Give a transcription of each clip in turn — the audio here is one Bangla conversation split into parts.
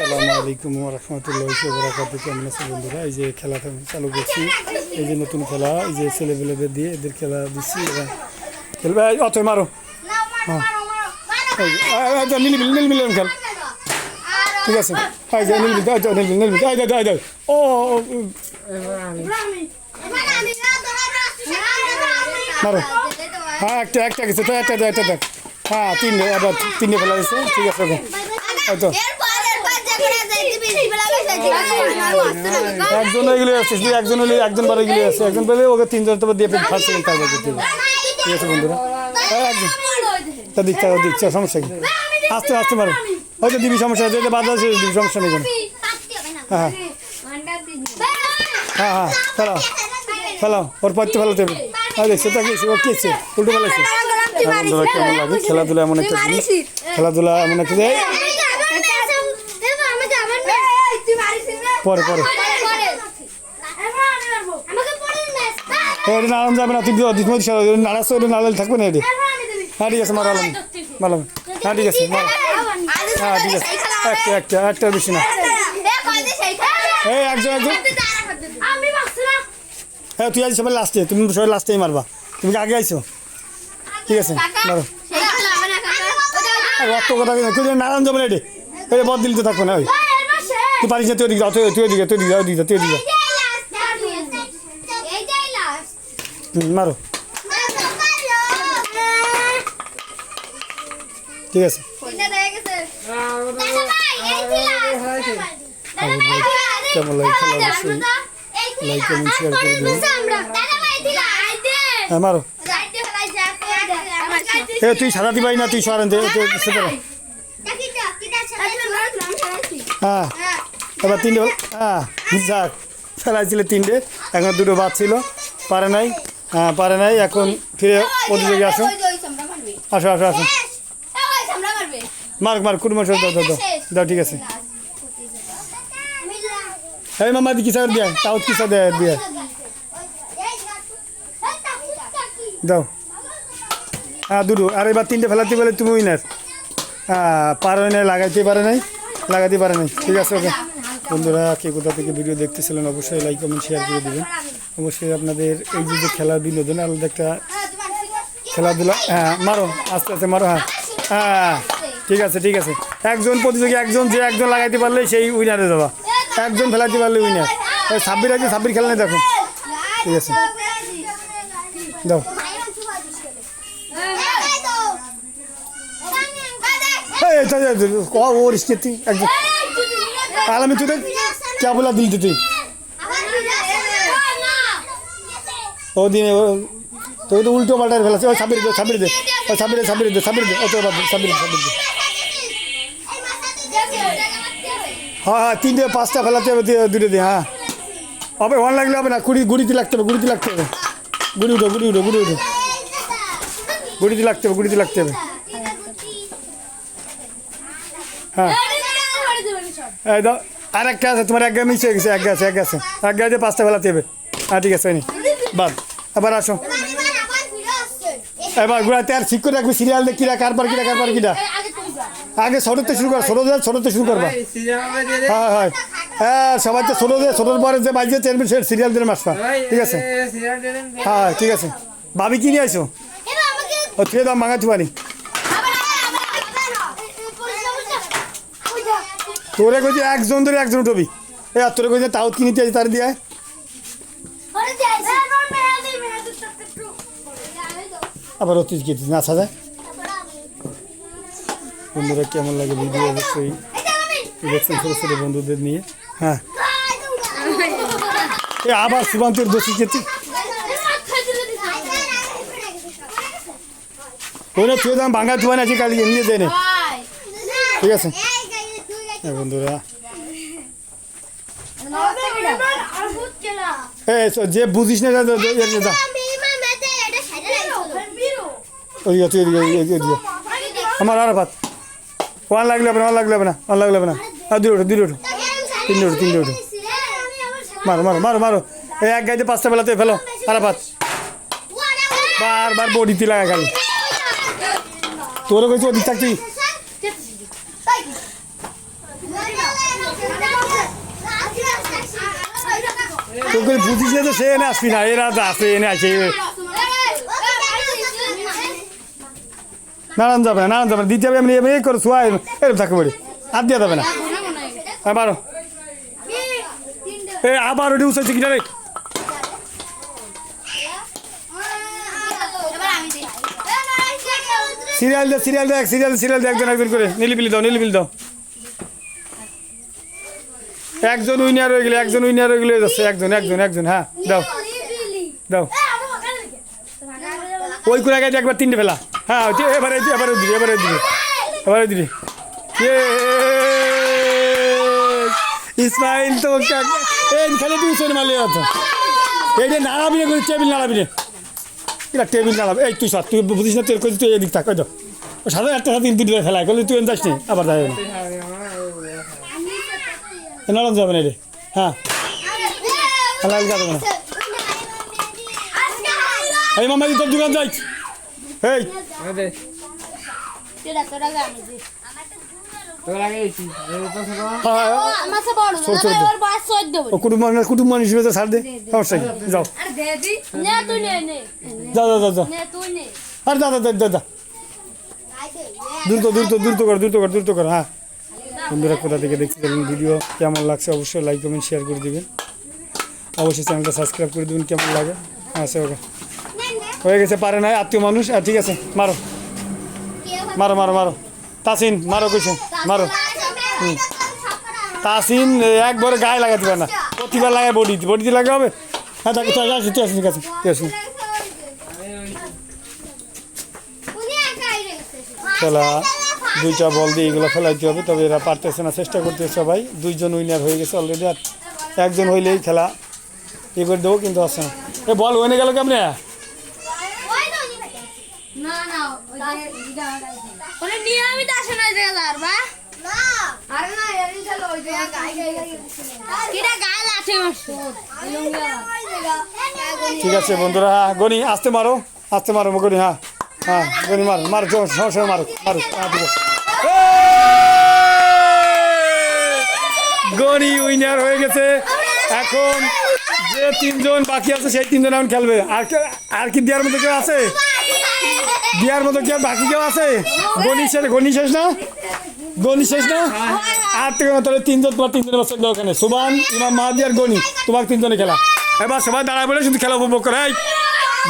আসসালামু আলাইকুম ওয়া রাহমাতুল্লাহি ওয়া বারাকাতুহু। কেমন আছেন বন্ধুরা? এই যে খেলাটা চালু করছি, এই যে নতুন খেলা, এই যে ছেলেপেলেদের দিয়ে এদের খেলা দিচ্ছি। এরা খেলবে, অত মারো। হ্যাঁ, নীল খেল, ঠিক আছে। এই যে নীল ও মারো। হ্যাঁ, একটা গেছে তো, একটা দেখ। হ্যাঁ, তিনটে ফেলা গেছে, ঠিক আছে। ওকে, হয়তো একজন এগুলো আছে, শুধু একজন বার এগুলো আছে, একজন পেলে ওকে তিনজন তো দিয়ে ফার্স্ট সেকেন্ড থার্ড করতে হবে, ঠিক আছে বন্ধুরা। একজন তা দিচ্ছে সমস্যা কি, আস্তে মারো, হয়তো দিবি, সমস্যা আছে, বাদ আছে দিবি, সমস্যা নেই কোনো। হ্যাঁ ফেলাও ওর পড়তে ফেলাতে হবে। আর দেখছে তা গেছি, ও কেছে উল্টো ফেলাইছে। বন্ধুরা কেমন লাগে খেলাধুলা? এমন একটা জিনিস, খেলাধুলা এমন একটা পরে নাড়ানো যাবে না, তুই নাড়াচ্ছ, নাড়ালে থাকবে না এটি। হ্যাঁ ঠিক আছে, মারালাম। হ্যাঁ ঠিক আছে, হ্যাঁ ঠিক আছে, একটা বেশি না। এই একজন হ্যাঁ, তুই আছিস সবাই লাস্টে, তুমি সবাই লাস্টেই মারবা, তুমি আগে আইছো, ঠিক আছে মারো। রক্ত কথা নারায়ণ যাবে না এটি, বদ দিল তো থাকবে না। ওই তুই পারিস না, তুই দিকে তুই দিকে মারো, ঠিক আছে। কেমন লাগে খেলা? অবশ্যই লাইক কমেন্ট শেয়ার করে দেবেন। হ্যাঁ মারো। তুই সাদা দিবাই না, তুই সরান দে। হ্যাঁ এবার তিনটে, হ্যাঁ যাক, ফেলাইছিল তিনটে, এখন দুটো বাদ ছিল, পারে নাই। এখন ফিরে প্রতিযোগী আসো। মার কুড়ি দাও, ঠিক আছে। এই মামা দি কিসা দিয়ে, তাও কিসা দিয়ে দাও। হ্যাঁ দুটো, আর এবার তিনটে ফেলাতে বলে তুমি উইনার। হ্যাঁ লাগাইতে পারে নাই, ঠিক আছে। ওকে বন্ধুরা, কে কোথা থেকে ভিডিও দেখতেছিলেন অবশ্যই লাইক কমেন্ট শেয়ার করে দেবেন। অবশ্যই আপনাদের এই যে খেলার বিনোদন, আলাদা একটা খেলাধুলা। হ্যাঁ মারো, আস্তে মারো। হ্যাঁ ঠিক আছে। একজন প্রতিযোগী, যে একজন লাগাইতে পারলে সেই উইনারে যাবা, একজন ফেলাতে পারলে উইনার। সাব্বির খেলা নেই, দেখো, ঠিক আছে দাও। ওর স্কেতি একজন আলামি, তুই দেখ কে বলা দিল তুই ও দিনে, তুই তো উল্টো পাল্টায় ফেলাছে। ওই সাবির দে হ্যাঁ তিনটে পাঁচটা ফেলাতে হবে, দুটো দিয়ে। হ্যাঁ হবে, ওয়ান লাগলে হবে না, গুড়িতে লাগতে হবে। গুড়ি উঠো, গুড়িতে লাগতে হবে। হ্যাঁ এই দাও, আর একটা আছে তোমার, এক গায়ে মিশে গেছে, এক গায়ে দিয়ে পাঁচটা ফেলাতে হবে। হ্যাঁ ঠিক আছে, বাদ। এবার আসো, এবার ঘুরাতে আর ঠিক করে রাখবি, সিরিয়াল দেখ কিরা কারবার কিরা। আগে ছোটোতে শুরু করবা। হ্যাঁ সবাই তো ছোটোর পরে যে বাজে চেয়ারম্যান সে সিরিয়াল দিলে মাসবা, ঠিক আছে। হ্যাঁ ঠিক আছে। ভাবি কি নিয়ে আসো? ও তুই দাম মাঙা চুয়ানি, তোরে কইছে একজন ধরে একজন উঠবি। আর তোরে কইছে তাও কিনিতে আছে, তার দিয়ে আবার অতীত গিয়ে নাচা যায়। বন্ধুরা কেমন লাগে ভিডিও অবশ্যই দেখছেন ছোটো বন্ধুদের নিয়ে। হ্যাঁ আবার সুবান্তের দোষী খেতে ওই না, তুই দাম ভাঙা চুয়ান আছে, কালি নিয়ে যায় না, ঠিক আছে। বন্ধুরা যে বুঝিস না আমার আর ভাত ওয়ান লাগলে হবে না, আর দুটো তিনটে ওঠো। মারো। এই এক গাইতে পাঁচটা বেলাতে ফেলো, আর ভাত বারবার বডিতে লাগা খালি। তোরও কইছি ওদিক থাকতি তোকে বুঝিস না তো সে এনে আসবি না, এরা তো আসে এনে আসে। নারায়ণ যাবে না, নারায়ণ যাবে না, দিতে হবে এমনি এমনি করে শোয়া এরকম থাকে বলি, আর দেওয়া যাবে না। হ্যাঁ বারো এ আবার ওটি উঠেছে কিনা রে। সিরিয়াল দে, সিরিয়াল দেখ, সিরিয়াল দে, একজন একজন করে নীলিপিলি দাও, নীলিপিলি দাও। একজন উইনার হয়ে গেলে, একজন উইনার হয়ে গেলে যাচ্ছে, একজন একজন একজন। হ্যাঁ দাও দাও, ওই করে আগে একবার তিনটে ফেলা। হ্যাঁ এবারে এবারে দিবি, এবারে দিবি, এবারে দিবি। ইসমাইল তো এইখানে তুই উঠে মারলে হতো, এইটা নাড়াবি না, টেবিল নাড়াবি না, এটা টেবিল নাড়াবি। এই তুই সব তুই বুঝিস না, তুই তুই এদিক থাক, ওই তো সাথে একটা সাথে তিনটে ফেলায় করলে তুই যাস নি, আবার যাবে না, নরম যাবে না রে। হ্যাঁ খেলা যাবে না। এই মামা তোর দোকান যাই, এই কুটুম মানুষ ছাড় দে, সমস্যা যাও যাও যাও যাও, আর দাদা দাদা দ্রুত কর। হ্যাঁ বন্ধুরা কোথা থেকে দেখতে পেলেন ভিডিও, কেমন লাগছে অবশ্যই লাইক কমেন্ট শেয়ার করে দেবেন, অবশ্যই চ্যানেলটা সাবস্ক্রাইব করে দেবেন কেমন লাগে। আচ্ছা ওকে হয়ে গেছে, পারে না আত্মীয় মানুষ। আর ঠিক আছে, মারো মারো মারো মারো, তাসিন মারো, কইছে মারো। তাসিন একবারে গায়ে লাগাতে পারে না, প্রতিবার লাগায় বডিতে লাগা হবে। হ্যাঁ তাকে তুই আসিস, তুই আসিস, ঠিক আছে তুই আসিস। খেলা দুইটা বল দিয়ে এগুলো ফেলাইতে হবে, তবে এরা পারতেছে না, চেষ্টা করতেছে সবাই। দুইজন উইনার হয়ে গেছে অলরেডি, আর একজন হইলেই খেলা এ করে দেবো, কিন্তু আসছে না। এ বল ওনে গেল কেমনে? ঠিক আছে বন্ধুরা, গনি আসতে মারো, আসতে মারো গনি। হ্যাঁ হ্যাঁ গনি মারো মারো, সমস্যা মারো মারো। হ্যাঁ ঠিক আছে, গনি উইনার হয়ে গেছে। এখন যে তিনজন বাকি আছে সেই তিনজন এখন খেলবে। আর কি দেওয়ার মতো কেউ আছে? দেওয়ার মতো কেউ বাকি কেউ আছে? গনি শেষ না, গনি শেষ না। আর থেকে তাহলে তিনজন, তোমার তিনজনের বাচ্চা ওখানে সুবান, ইমাম মাহাদি আর গনি, তোমার তিনজনে খেলা। এবার সবাই দাঁড়ায় বলে শুধু খেলা উপভোগ করে।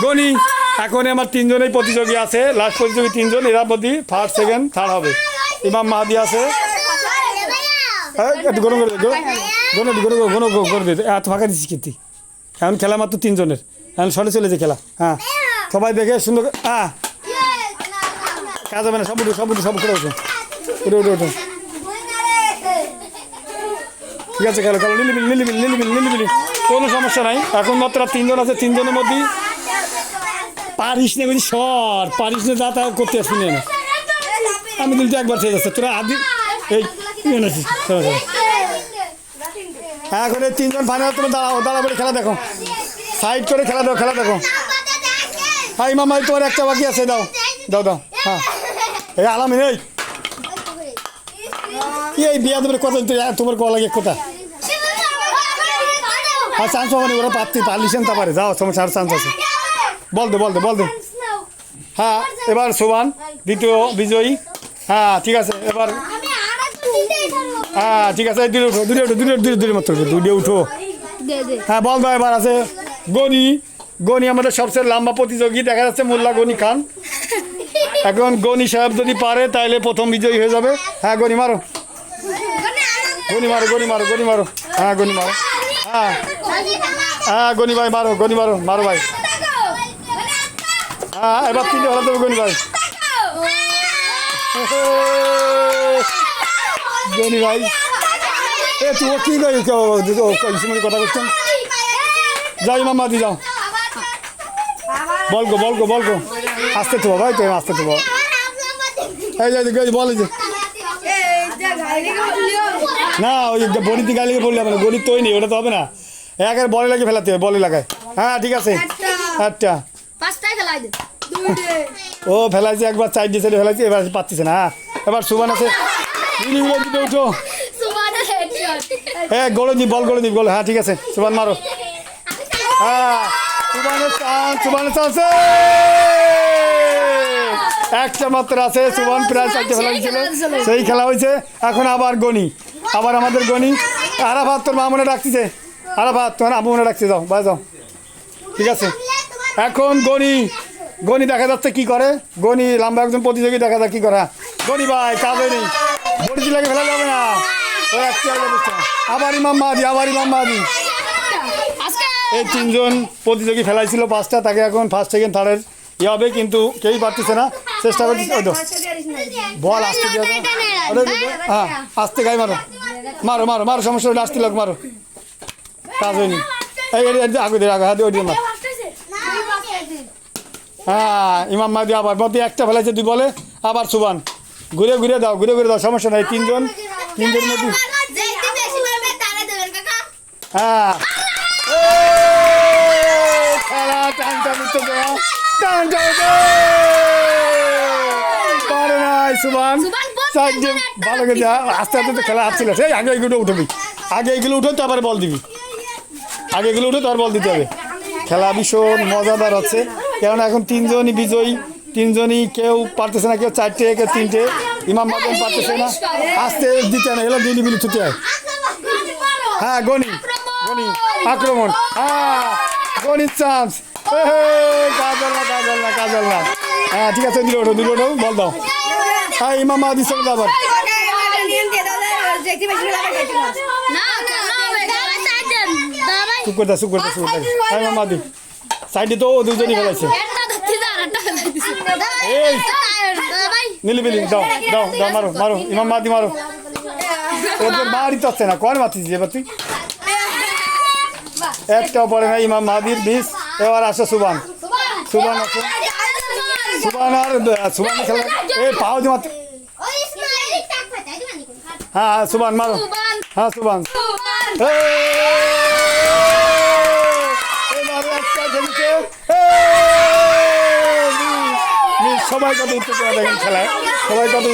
গনি এখন আমার তিনজনেই প্রতিযোগী আছে, লাস্ট প্রতিযোগী তিনজন, এরা প্রতি ফার্স্ট সেকেন্ড থার্ড হবে। ইমাম মাহাদি আছে, একটু গরম করে করে দিতে, এত ফাঁকা দিচ্ছি কিন্তু। এখন খেলা মাত্র তিনজনের, এখন সরে চলেছে খেলা। হ্যাঁ সবাই দেখে সুন্দর। হ্যাঁ কাজ হবে না, সব করে ওঠো, উঠে ঠিক আছে, খেলো নিলিবিলি, কোনো সমস্যা নাই। এখন মাত্র তিনজন আছে, তিনজনের মধ্যেই পারিস না, বলছি সর পারিস না, যা তা করতে আসবি না। আমি কিন্তু একবার খেয়ে যাচ্ছে, তোরা আদি এই এখন এই তিনজন ফাইনাল, তুমি দাঁড়া বলে খেলা দেখো, সাইড করে খেলা দেখো। হাই মামা তোমার একটা বাকি আছে, দাও। হ্যাঁ এই আলামিন, এই বিয়া তোমার কথা, তোমার কল লাগে কোথা? হ্যাঁ চান্স পাবো না, ওরা পারলিছেন তা পারে, যাও সমস্যা, আর চান্স আছে। বল দে। হ্যাঁ এবার সোবান দ্বিতীয় বিজয়ী। হ্যাঁ ঠিক আছে, এবার হ্যাঁ ঠিক আছে, দূরে মাত্র দূরে উঠো। হ্যাঁ বল দাও, এবার আছে গনি আমাদের সবচেয়ে লম্বা প্রতিযোগী, দেখা যাচ্ছে মোল্লা গনি খান। এখন গনি সাহেব যদি পারে তাহলে প্রথম বিজয়ী হয়ে যাবে। হ্যাঁ গনি মারো। হ্যাঁ গনি মারো। হ্যাঁ গনি ভাই মারো ভাই। হ্যাঁ এবার তিনটে ভালো দেবো গনি ভাই। গনি ভাই এ তুই কি কথা বলছেন? যাই মামা দি যাও, বলগো আসতে তো ভাই, তুই আসতে তো এই যাই বল না, ওই বড়িতে গালিকে বললে হবে না, গণিত তৈরি নেই, ওটা তো হবে না, একের বলে লাগে ফেলাতে হবে, বলে লাগায়। হ্যাঁ ঠিক আছে, একটা ও ফেলাইছে একবার, 4 সাইডে ফেলাইছে, এবার পাচ্ছিস না। হ্যাঁ এবার সুবান আছে, উঠো। হ্যাঁ বল। হ্যাঁ ঠিক আছে, সুবান মারো। হ্যাঁ সুবানের চান্স একটা মাত্র আছে। সুবান প্রায় 4টে ফেলা ছিল, সেই খেলা হয়েছে। এখন আবার গনি, আবার আমাদের গনি। আরাফাত তোর মা মনে ডাকতেছে, আরাফাত তোমার আবু মনে ডাকছে, যাও বাই যাও। ঠিক আছে, এখন গনি দেখা যাচ্ছে কি করে। গনি লম্বা একজন প্রতিযোগী, দেখা যাক কি করে। গনি ভাই কাজে নেই, বড়ি লাগে ফেলা যাবে না। ওই একটা আবার ইমাম মাহাদি। এই 3জন প্রতিযোগী ফেলাইছিল 5টা, তাকে এখন ফার্স্ট সেকেন্ড থার্ডের ইয়ে হবে, কিন্তু কেউই পারতেছে না। চেষ্টা করতেছে, ওই তো বল আসতে দিয়ে, হ্যাঁ আস্তে গাই মারো সমস্যা হলে আসতে লোক মারো, কাজ হয়নি। আগে হাতে ওই মার। হ্যাঁ ইমাম মাহাদি আবার প্রতি একটা ফেলাইছে 2 বলে। আবার সুবান ঘুরে দাও, সমস্যা নাই। 3জন মধ্যে হ্যাঁ খেলা টানটা উঠতে দেওয়া, পারে নাই সুবান। ভালো করে আস্তে তো খেলা আসছিল, সেই আগে এগুলো উঠবি, উঠে তো আবার বল দিবি, বল দিতে হবে। খেলা ভীষণ মজাদার হচ্ছে, কেননা এখন 3জনই বিজয়ী। 3জনই কেউ পারতেছে না, কেউ 4টে কেউ 3টে। ইমাম মাদন পারতেছে না, আসতে দিতে না, এলো দিলি ছুটে হয়। হ্যাঁ গনি আক্রমণ, হ্যাঁ গনির চান্স, কাজল না। হ্যাঁ ঠিক আছে, দিল ওঠো বল দাও। হ্যাঁ ইমাম মাহাদি চলে যাও আবার। চুপ করতে হ্যাঁ ইমাম মাহাদি সাইডে তো 2জনই ফেলাইছে। এই নিলিবিলি দাও মারো ইমাম মাহাদি মারো। ওদের বাড়ি তো আসছে না, কর মারতিস এবার তুই। একটাও পড়ে না ইমাম মাহাদির মিস। এবার আসে সুবান আছে, সুবান খেলা এই পাও দিয়ে মারতে। হ্যাঁ সুবান মারো, হ্যাঁ সুবান সবাই কত উত্তেজনা দেখেন খেলায়,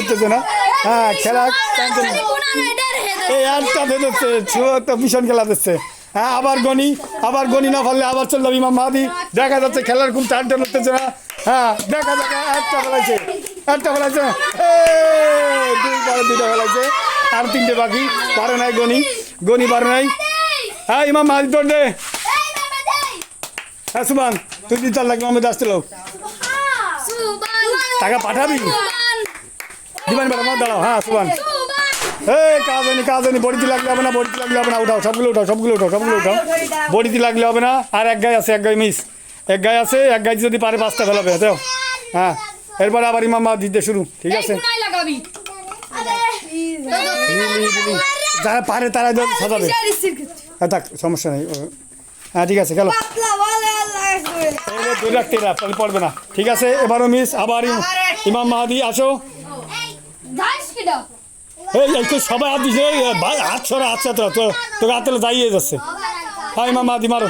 উত্তেজনা। হ্যাঁ খেলা এই একটা দিচ্ছে, একটা ভীষণ খেলা দিচ্ছে। হ্যাঁ আবার গনি না ফেললে আবার চললাম ইমাম মাহাদি। দেখা যাচ্ছে খেলার খুব টানটান উত্তেজনা। হ্যাঁ দেখা একটা ফেলাইছে 2টা ফেলাইছে, আর 3টে বাকি। পারে নাই গনি পারে নাই। হ্যাঁ ইমাম মাহাদি তোর দে। হ্যাঁ সুবান তুই 3 লাখ মোহাম্মদ আসতে লোক টাকা পাঠাবি দিবেন ম্যাডাম, দাঁড়াও। হ্যাঁ সুবান কাজ হয়নি, বড়িতে লাগলে হবে না, উঠাও সবগুলো উঠাও। বড়িতে লাগলে হবে না। আর এক গায়ে আছে, এক গায়ে মিস, এক গায়ে যদি পারে 5টা ফেলাবে দেও। হ্যাঁ এরপরে আবার ইমাম মাহাদি দিতে শুরু। ঠিক আছে, যারা পারে তারা সাজাবে। হ্যাঁ থাক, সমস্যা নেই। হ্যাঁ ঠিক আছে, খেলো রাখতে তাহলে পড়বে না। ঠিক আছে, এবারও মিস। আবার ইমাম মাহাদি আসো। এই তো সবাই হাত দিচ্ছে, হাত ছড়া তোকে হাতে দাঁড়িয়ে যাচ্ছে। হ্যাঁ ইমাম মাহাদি মারো।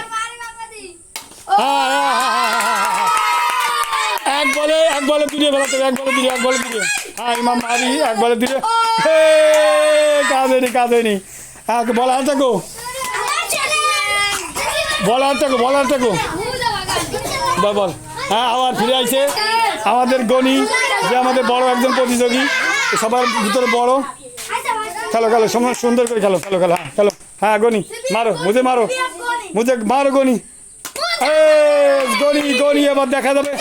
এক বলে দূরে ফেলাতে হবে, এক বলে দূরে। হ্যাঁ ইমাম মাহাদি এক বলে দূরে। কাজ হয়নি। বলার থাকো বল। হ্যাঁ আবার ফিরে আসছে আমাদের গনি, যে আমাদের বড় একজন প্রতিযোগী, সবার ভিতরে বড়। খেলো সুন্দর করে খেলো। হ্যাঁ খেলো। হ্যাঁ গনি মারো, মারো গনি। এবার দেখা যাবে।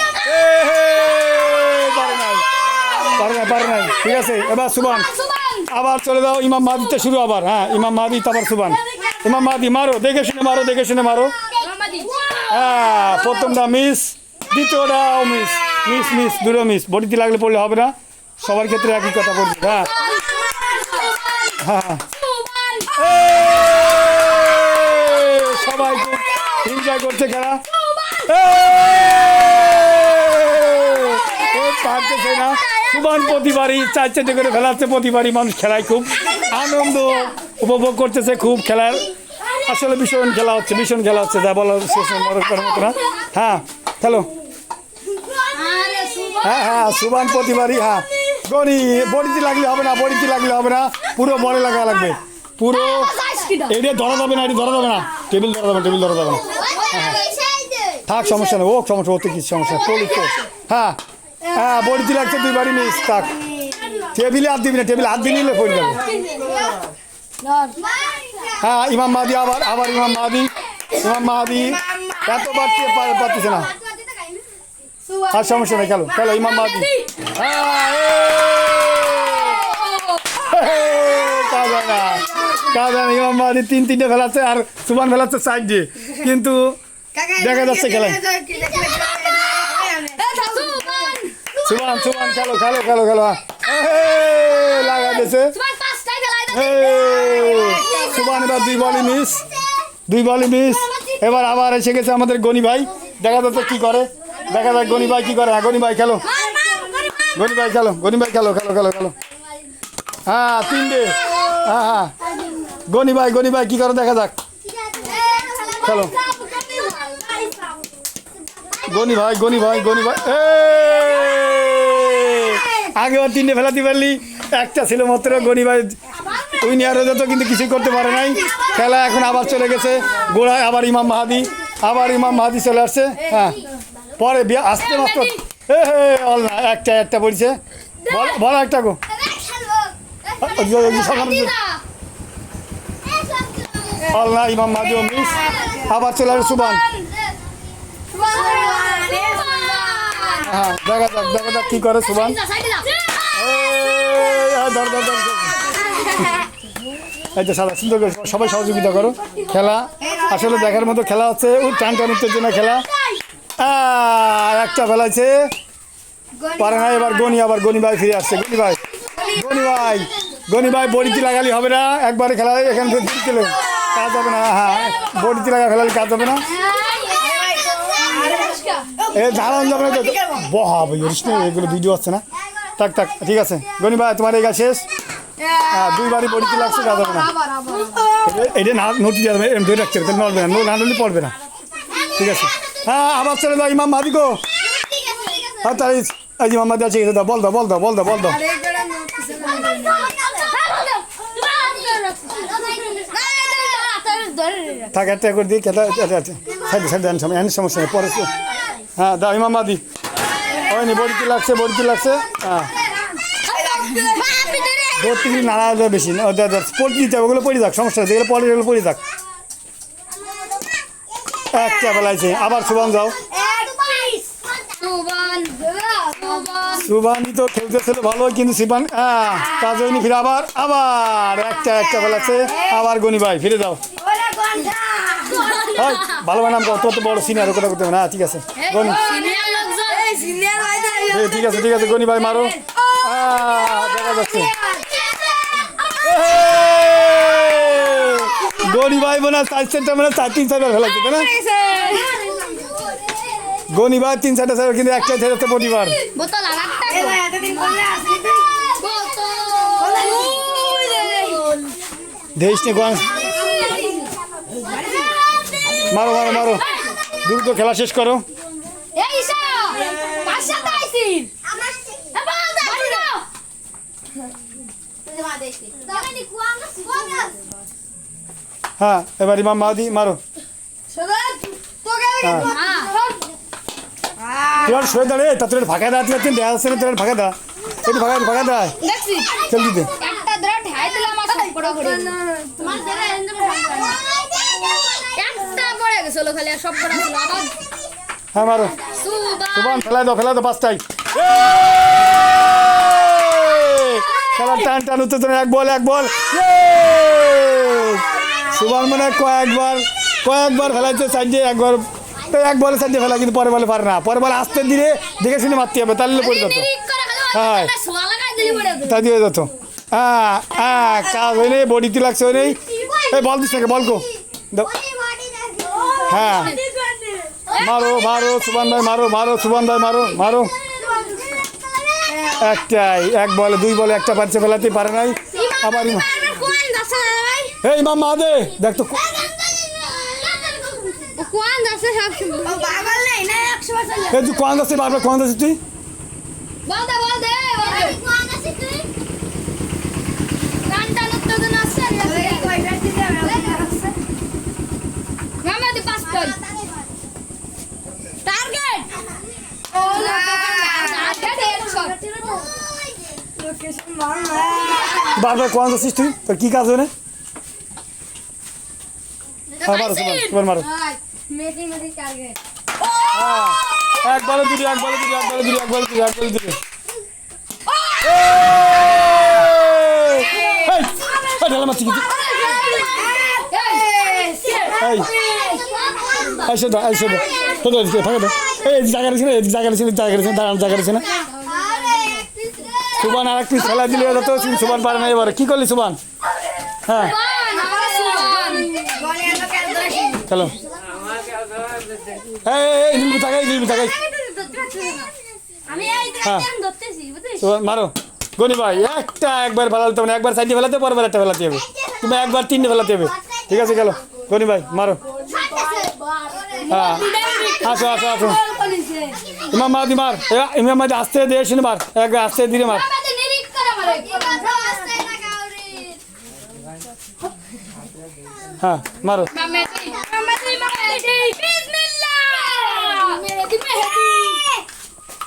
পারে নাই। ঠিক আছে, এবার সুবান আবার চলে যাও। ইমাম মাহাদিতে শুরু আবার। হ্যাঁ ইমাম মাহাদি তারপর সুবান। ইমাম মাহাদি মারো, দেখে শুনে মারো। হ্যাঁ প্রথমটা মিস, দ্বিতীয়টাও মিস, দুটো মিস। বডিতে লাগলে পড়লে হবে না, সবার ক্ষেত্রে একই কথা বলছি। হ্যাঁ সবাই খুব এনজয় করছে খেলা। পারতেছে না সুবান, প্রতিবারই 4 করে ফেলাচ্ছে। প্রতিবারই মানুষ খেলায় খুব আনন্দ উপভোগ করতেছে। খুব খেলার আসলে ভীষণ খেলা হচ্ছে, যা বলার শেষ করার মতো না। হ্যাঁ খেলো। হ্যাঁ সুবান প্রতিবারই। হ্যাঁ গনি বডিতে লাগলে হবে না, পুরো বলে লাগা লাগবে। পুরো এটা ধরা যাবে না, টেবিল ধরা যাবে না। থাক সমস্যা নেই ও সমস্যা ওতে কি সমস্যা পড়ি তো হ্যাঁ হ্যাঁ বড়িতে লাগছে দুইবারই মিস থাক টেবিলে হাত দিবি না টেবিলে হাত দিয়ে নিলে পড়ে যাবে হ্যাঁ ইমাম মাহাদি আবার ইমাম মাহাদি এত বাড়তে পারতেছে না আর সমস্যা নেই খেলো খেলো ইমাম মাহাদি কাজ হয় না ইমাম মাহাদি তিনটে ফেলাচ্ছে আর সুবান ফেলাচ্ছে সাইড দিয়ে কিন্তু দেখা যাচ্ছে খেলায় সুবান খেলো লাগা দিয়েছে সুবান এবার দুই বলই মিস এবার আবার এসে গেছে আমাদের গনি ভাই দেখা যাচ্ছে কি করে দেখা যাক গনি ভাই কি করে হ্যাঁ গনি ভাই খেলো হ্যাঁ তিনটে হ্যাঁ গনি ভাই কি করে দেখা যাক খেলো গনি ভাই আগেবার তিনটে ফেলাতে পারলি একটা ছিল মাত্র গনি ভাই উইনিয়ার হয়ে যেত কিন্তু কিছুই করতে পারে নাই খেলা এখন আবার চলে গেছে গোড়ায় আবার ইমাম মাহাদি চলে আসছে হ্যাঁ পরে আসতে মাত্র অল না একটা পড়ছে বল একটা গো অল না ইমাম মাহাদি ও মিস আবার চলে আসে সুবান হ্যাঁ দেখা যাক কি করে সুবান এই যে সাদা সুন্দর করে সবাই সহযোগিতা করো খেলা আসলে দেখার মতো খেলা হচ্ছে টান উত্তেজনা খেলা একটা ফেলাইছে পারে না এবার গনি ভাই ফিরে আসছে গনি ভাই বড়িতে লাগালি হবে না একবারে খেলা এখান থেকে দিলে কাজ হবে না হ্যাঁ বড়িতে লাগা ফেলালে কাজ হবে না দাঁড়ান যাবে না বহাবো এগুলো ভিডিও হচ্ছে না থাক ঠিক আছে গনি ভাই তোমার এই গা শেষ হ্যাঁ দুইবারই বড়িতে লাগছে কাজ হবে না এটা না নোটিস যাবে এরকম ধরে রাখতে হবে নড়বে না না নড়লে পড়বে না ঠিক আছে হ্যাঁ আবার চলে দাও ইমাম মাহাদি গো হ্যাঁ তাই ইমাম মাহাদি আছে বল দাও থাক একটা করে দিই খেলা সাইড সমস্যা নেই পরে হ্যাঁ দাও ইমাম মাহাদি হয়নি বড়িতে লাগছে হ্যাঁ ধরতে গেলে নাড়া বেশি পড়তে দিতে হবে ওগুলো পড়ে যাক সমস্যা যেগুলো পড়ে যাক একটা বেলাইছে আবার সুবান যাও সুবানই তো খেলতেছিল ভালো কিন্তু সিবান কাজ হয়নি ফিরে আবার একটা বেলাচ্ছে আবার গনি ভাই ফিরে যাও ভালো নাম তোর তো বড় সিনিয়র কথা করতে হবে না ঠিক আছে গনি ঠিক আছে গনি ভাই মারো দেখা যাচ্ছে গনি ভাই বোনা 4-4 ফেলাচ্ছে তাই না গনি ভাই 3-4 কিন্তু একটা ছেড়েছে প্রতিবার দেশ নে গন মারো দ্রুত খেলা শেষ করো হ্যাঁ এবার ইমাম মাহাদি মারো তোর শুয়ে দাঁড়ে তা তোর ফাঁকা দেওয়া তিন দেওয়া আসছে না তোর ফাঁকা দেওয়া একটু ফাঁকা দেওয়া চল দিতে হ্যাঁ মারো সুবান ফেলাই দাও পাঁচটাই খেলার টান উত্তেজনা এক বল সুবান মানে কয়েকবার ফেলাইছে সাইডে এক বলে সাইডে ফেলা কিন্তু পরে বলে পারে না পরে বলে আসতে দিলে দেখে শুনে মারতে হবে তাহলে পড়ে যেত হ্যাঁ তাই দিয়ে যেত কাজ হয় নেই বডিতে লাগছে হয় নেই এই বল দিস নাকি বলকো হ্যাঁ মারো সুবান ভাই মারো একটাই এক বলে দুই বলে একটা পারছে ফেলাতে পারে নাই আবার ইমাম মাহাদি দেখ তো তুই কোন যাচ্ছে বারবার কোন যাচ্ছিস তুই বারবার কোন যাচ্ছিস তুই তোর কি কাজ হয় না মারো সুবান মারো এক বলে দুটি এক বলে দুটি এক বলে দুটি এক বলে দুটি এক বলে দুটি ঢালা মারছি কিন্তু সুবান আর একটু খেলা দিলে তো সুবান পারে না এবার কি করলি সুবান হ্যাঁ চলো মারো গনি ভাই একটা একবার ফেলাতে হবে একবার সাইডে ফেলাতে পরবার একটা ফেলাতে হবে তুমি একবার তিনটে ফেলাতে হবে ঠিক আছে গেল গনি ভাই মারো হ্যাঁ আসো আসো আসো ইমাম মাদি মার ইমাম মাদি আস্তে দিয়ে শুনে মার একবার আস্তে ধীরে মার হ্যাঁ মারো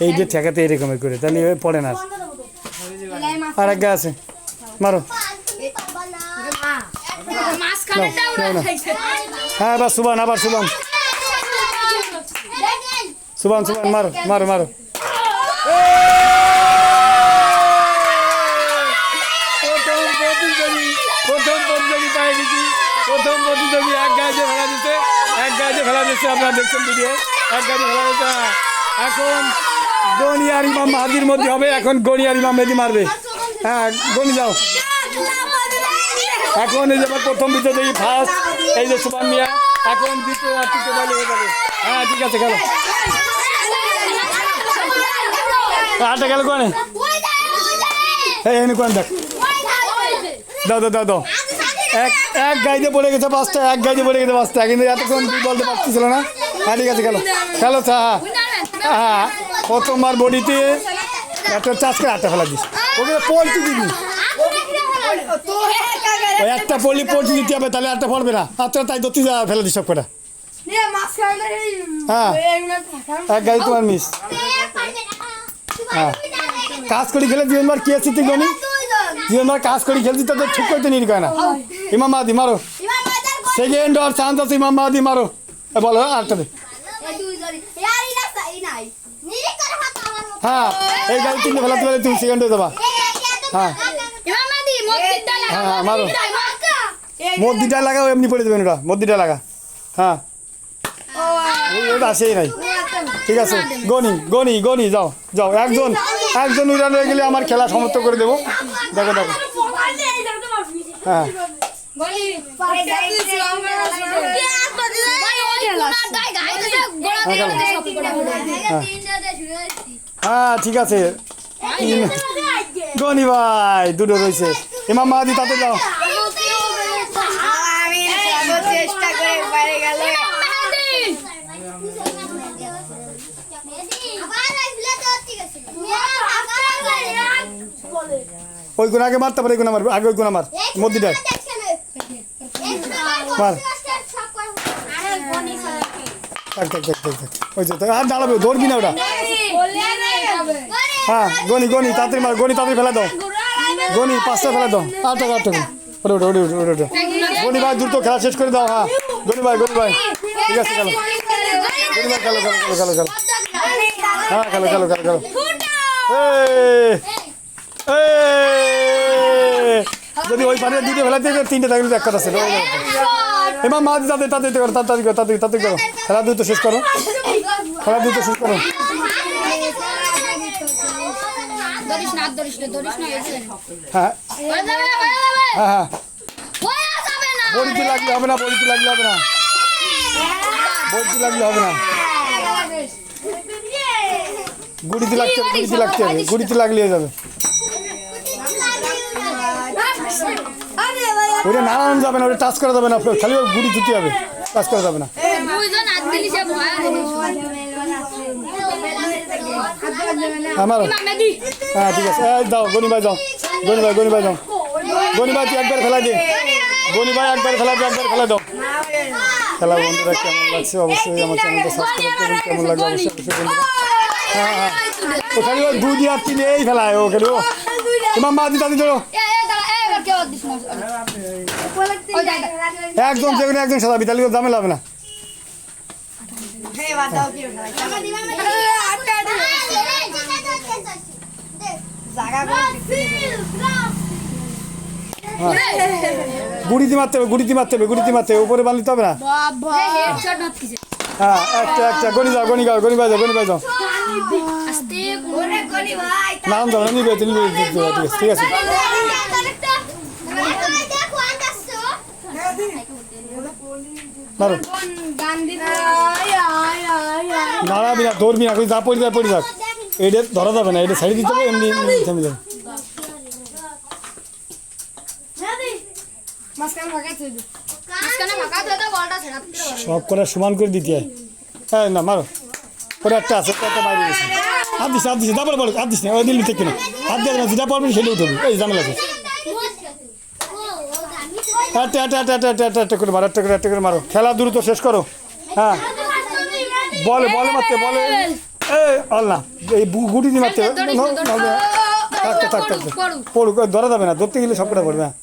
এই যে ঠেকাতে এরকমের করে তাহলে পড়ে না আর এক গা আছে মারো হ্যাঁ এবার সুবান আবার সুবান সুবান সুবান মারো মারো মারো প্রথম প্রতিযোগী পাই গেছি প্রথম প্রতিযোগী এক গায়ে ফেলা দিচ্ছে এক গায়ে ফেলা দিচ্ছে আপনারা দেখছেন ভিডিও এক গায়ে ফেলা দিচ্ছে এখন গনি আর ইমাম মাহাদির মধ্যে হবে এখন গনি আর ইমাম মেহেদি মারবে হ্যাঁ গনি যাও এখন এই যে প্রথম প্রতিযোগী ফার্স্ট এই যে সুবান মিয়া এখন দ্বিতীয় আর তৃতীয় বলে হয়ে যাবে হ্যাঁ ঠিক আছে গেল আটটা গেল কোনে এই এনে কোন দেখ দাও দাও দাও দাও এক গাইতে পড়ে গেছে পাঁচটা এক গাইতে পড়ে গেছে পাঁচটা কিন্তু এতক্ষণ বলতে পারতেছিল না হ্যাঁ ঠিক আছে গেল খেলো হ্যাঁ হ্যাঁ প্রথমবার বডিতে একটা চাষ করে আটটা ফেলা দিস ওকে পোলট্রি দিবি ওই একটা পোলট্রি দিতে হবে তাহলে একটা পড়বে না আচ্ছা তাই ধরতে ফেলা দিস সব কটা হ্যাঁ এক গাড়ি তোমার মিস হ্যাঁ কাজ করে খেলে জীবনবার কি আছে তুই গনি জীবনবার কাজ করে খেলছি তোদের ঠিক করতে নির কয় না ইমাম মাহাদি মারো সেকেন্ড আর চান্স আছে ইমাম মাহাদি মারো বলো আটটা দে হ্যাঁ এই গাড়ি তিনটে ফেলাতে পারলে তুমি সেকেন্ড হয়ে যাবা হ্যাঁ হ্যাঁ মারো মদ্দিটা লাগাও এমনি পড়ে দেবেন ওটা মদ্দিটা লাগা হ্যাঁ ওটা আসেই নাই ঠিক আছে গনি গনি গনি যাও যাও একজন একজন উড়ান হয়ে গেলে আমার খেলা সমাপ্ত করে দেবো দেখো দেখো হ্যাঁ হ্যাঁ ঠিক আছে গনি ভাই দুটো রয়েছে ইমাম মাহাদি তাতে যাও ওই গুণ আগে মারতে পারে ওই গুণ আমার আগে ওই গুণ আমার মধ্যিটা মার ওই যে আর দাঁড়াবে ধরবি না ওটা হ্যাঁ গনি গনি তাড়াতাড়ি মার গনি তাড়াতাড়ি ফেলা দাও গনি পাঁচটা ফেলা দাও আটটা আটটা ওটা ওটা ওটা ওটা ওটা গনি ভাই দ্রুত খেলা শেষ করে দাও হ্যাঁ গনি ভাই ঠিক আছে খেলো গনি ভাই খেলো খেলো খেলো খেলো খেলো হ্যাঁ খেলো খেলো খেলো খেলো যদি ওই পারে দুটো ফেলাতে তিনটে থাকলে এক কথা ছিল এবার মাছ তাদের তাদের করো তাড়াতাড়ি করো তাড়াতাড়ি তাড়াতাড়ি করো খেলা দ্রুত শেষ করো খেলা দ্রুত শেষ করো হ্যাঁ হ্যাঁ হ্যাঁ বড়িতে লাগলে হবে না বড়িতে লাগলে হবে না বড়িতে লাগলে হবে না গুড়িতে লাগতে হবে গুড়িতে লাগতে হবে গুড়িতে লাগলে যাবে ওটা নাড়ানো যাবে না ওটা টাচ করা যাবে না খালি ওর গুড়ি ধুতে হবে টাচ করা যাবে না আমার হ্যাঁ ঠিক আছে দাও গনি ভাই যাও গনি ভাই গনি ভাই যাও গনি ভাই তুই একবার ফেলা দে গনি ভাই একবার ফেলা দে একবার ফেলা দাও খেলা বন্ধুরা কেমন লাগছে অবশ্যই আমার চ্যানেলটা সাবস্ক্রাইব করুন কেমন লাগে অবশ্যই বন্ধুরা হ্যাঁ হ্যাঁ ও খালি ওর দুই দিয়ে আর তিন এই ফেলায় ও খালি ও ইমাম মাদি দাদি ধরো একজন যেখানে একজন সাজাবি তাহলে ঝামেলা হবে না গুড়িতে মারতে হবে গুড়িতে মারতে হবে উপরে বানলিতে হবে না হ্যাঁ একটা গনি যাও গনি বাজাও নাম যাবে না নিবে ঠিক আছে মারো নাড়াবি না ধরবি না যা পড়ে যাক এটা ধরা যাবে না এটা সাইড দিতে হবে এমনি থেমে যাবে সব করে সমান করে দিতে হয় হ্যাঁ না মারো ওটা একটা আছে একটা বাইরে গেছে হাত দিস ডাবল বল হাত দিস না ওই দিল্লি থেকে না হাত দিয়ে না যেটা পড়বি সেটা উঠবি এই ঝামেলা আছে একটা করে মারো খেলা দ্রুত শেষ করো হ্যাঁ বলে মারতে বলে এই আল্লাহ এই গুটি দিয়ে মারতে থাক পড়ুক ধরা যাবে না ধরতে গেলে সবকটা পড়বে হ্যাঁ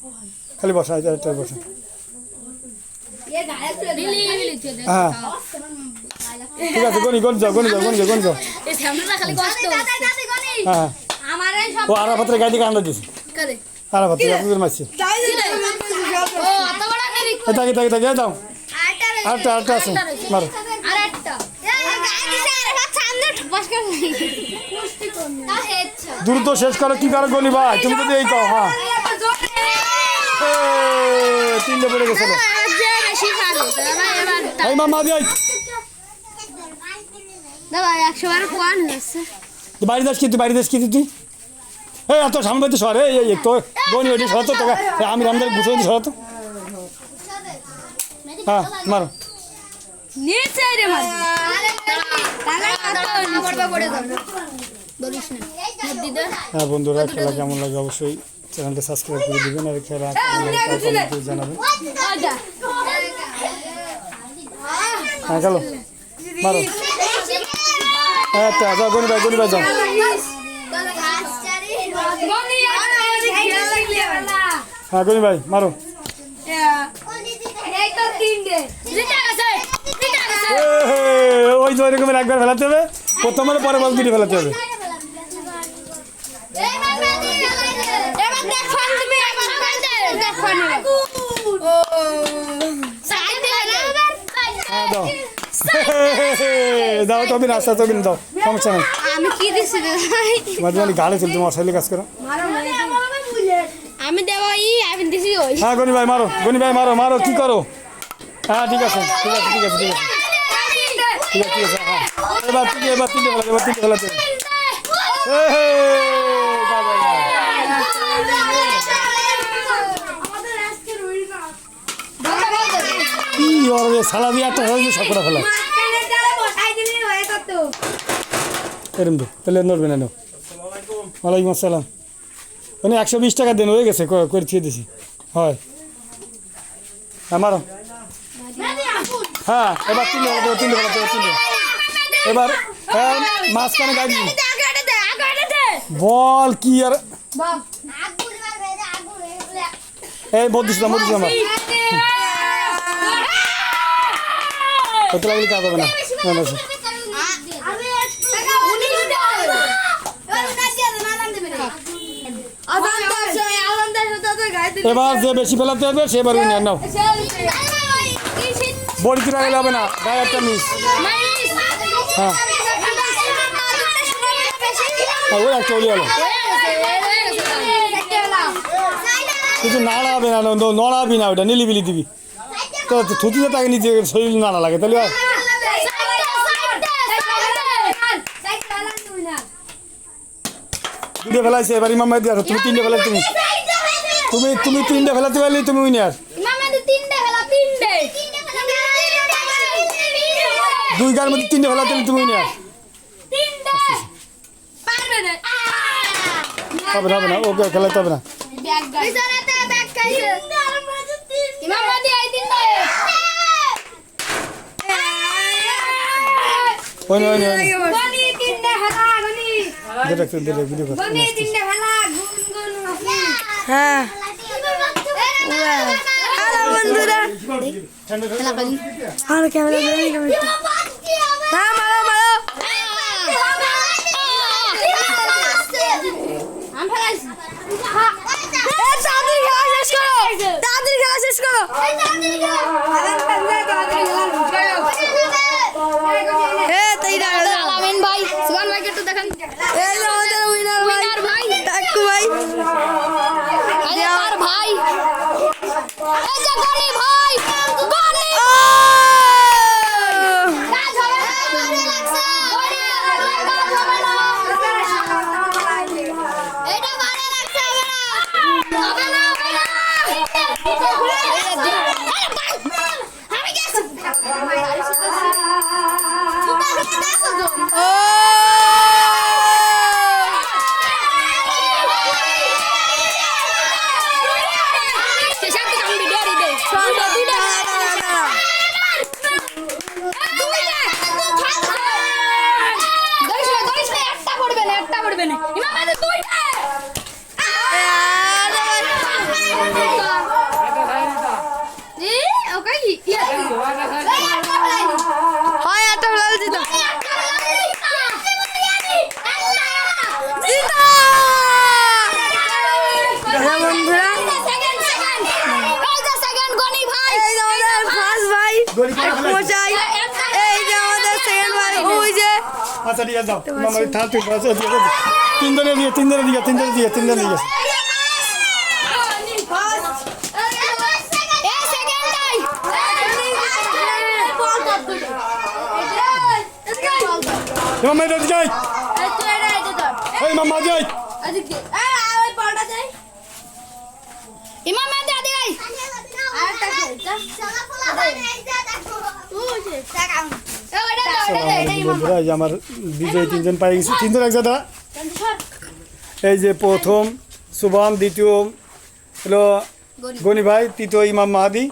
খালি বসা বসা হ্যাঁ ঠিক আছে গনি যাও হ্যাঁ ও আরাফাতের গাড়ি থেকে আন্ডা দিয়েছে আরাফাতের আপনাদের মারছে তাকে যাও আরেকটা আছে মারো দ্রুত শেষ করো কি করো গনি ভাই তুমি যদি এই কও হ্যাঁ তিনটে পড়ে গেছে এই মামা দিয়ে বাড়ি যাস কি তুই এই এত সামনে তো সর এই তো গনি ওইটি সরাতো তোকে আমি আমাদের গুছিয়ে দিই সরাতো হ্যাঁ মারো হ্যাঁ বন্ধুরা খেলা কেমন লাগে অবশ্যই চ্যানেলটা সাবস্ক্রাইব করে দিবেন আর খেলা জানাবেন হ্যাঁ চলো মারো আচ্ছা যাও গনি ভাই যাও হ্যাঁ গনি ভাই মারো ওই রকমের একবার ফেলাতে হবে প্রথমে পরে বল দুটি ফেলাতে হবে দাও তুমি রাস্তা তো দাও সমস্যা নেই আমি কি দিছি মানে গাড়ি চলছে তোমার সাইলে কাজ করো আমি দেব আমি দিছি ওই হ্যাঁ গনি ভাই মারো কি করো হ্যাঁ ঠিক আছে হ্যাঁ এবার তিনটে ফেলাতে কি সালা দিয়ে একটা সবকটা ফেলা এরম তো তাহলে নড়বে না ওয়ালাইকুম আসসালাম মানে 120 টাকা দেন হয়ে গেছে করে থিয়ে দিছি হয় আমারও হ্যাঁ এবার তিনটে এবার মাঝখানে গাড়ি বল কি আর এই বদিস আমার কত লাগলে কাজ হবে না এবার যে বেশি ফেলাতে হবে সেবার নাও বড়ি কিনা গেলে হবে না গায়ে একটা মিস হ্যাঁ ওই একটা ওলি হলো কিছু নাড়াবে না নড়াবি না ওটা নিলিবিলি দিবি তো থুতুতে তাকে নিজে শরীর নাড়া লাগে তাহলে দুটো ফেলাইছে এবার ইমাম দিয়ে আসো তুমি তিনটে ফেলাই তুমি তিনটে ফেলাতে পারলে তুমি উইনার দুই গার মধ্যে তিনটে ফেলাতে তুমি উইনার হবে না ওকে খেলাতে হবে না হ্যাঁ হ্যালো বন্ধুরা আর ক্যামেরা হ্যাঁ মারো মারো তাড়াতাড়ি খেলা শেষ করো আলামিন ভাই সুবহান ভাইকে একটু দেখান এই যে আমাদের উইনার ভাই উইনার ভাই টাকু ভাই আরে তার ভাই এই যে গনি ভাই গনি কাজ হবে না ভালো লাগছে এটা ভালো লাগছে হবে না আমি গেছি ও হয় একটা ফেলা দিত বন্ধুরা এই যে আমাদের ফার্স্ট ভাই মশাই এই যে আমাদের সেকেন্ড ভাই ওই যে আচ্ছা ঠিক আছে দাও মামা থাক তুই বাস দিয়ে তিনজনে দিয়ে মামা এটা যাই এই মামা যাই ইমাম আদি আদি গাই বন্ধুরা এই যে আমার বিজয় তিনজন পাই গেছি তিনজন এক জায়গা এই যে প্রথম সুবাম দ্বিতীয় হলো গনি ভাই তৃতীয় ইমাম মাহাদি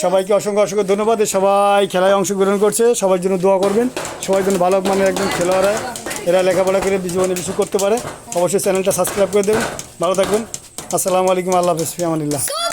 সবাইকে অসংখ্য অসংখ্য ধন্যবাদ সবাই খেলায় অংশগ্রহণ করছে সবার জন্য দোয়া করবেন সবাই জন্য ভালো মানের একজন খেলোয়াড় হয় এরা লেখাপড়া করে জীবনে কিছু করতে পারে অবশ্যই চ্যানেলটা সাবস্ক্রাইব করে দেবেন ভালো থাকবেন আসসালামু আলাইকুম আল্লাহ হাফেজ ফি আমানিল্লাহ